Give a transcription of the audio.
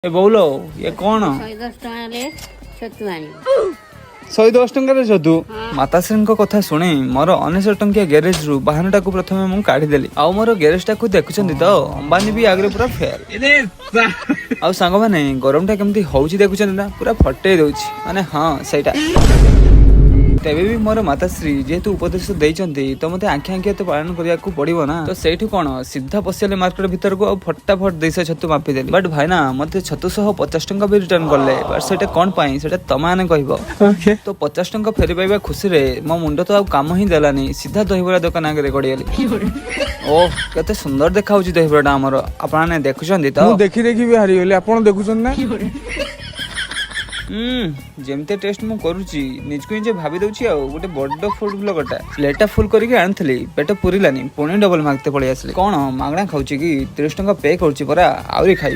ए बोलो ये कौन 110 टଙ୍କା ले छतु आनी 110 टंकार छतु माताश्री कथा शुणी मोर 19 टंकिया गैरेज रु बाहन टाकू प्रथमे मु काढ़ीदेली आउ मोर गैरेज टाकू देखुछन्ती तो अंबानी भी आगरे पूरा फेल आउ सांग माने गरम टा केमती होउची देखुछन्ती ना पूरा फटे दउची माने हां सेटा तेबे भी मोर माताश्री जेहेतु उपदेश देइचंती तो मते आंखि आंखि तो पालन करिया को पड़िबो ना तो सेठु कोन सीधा पसिले मार्केट भीतर को फटाफट 200 छतु मापी देली बट भाई ना मते छतु 150 टंका भी रिटर्न करले बट सेटा कोन पाई सेटा तमाने कहबो तो 50 टंका फेरी पाइबा खुशी रे मो मुंडो तो आ काम ही देलानी सीधा दहीबरा दुकान आगे गड़ियली ओ केते सुंदर देखाउची दहीबराटा हमर आपने देखुचंती तो देखि देखि भी हारी गेले आपण देखुचन ना जेमते टेस्ट मु करूची निजको जे भाबी दउची आ गोटे बड्ड फूड ब्लॉगरटा प्लेटा फुल करके आनथली पेट पुरिलानी पुणी डबल मागते पळी आसले कोन मागणा खाउची कि 30 टंका पे करूची परा आउरी खाई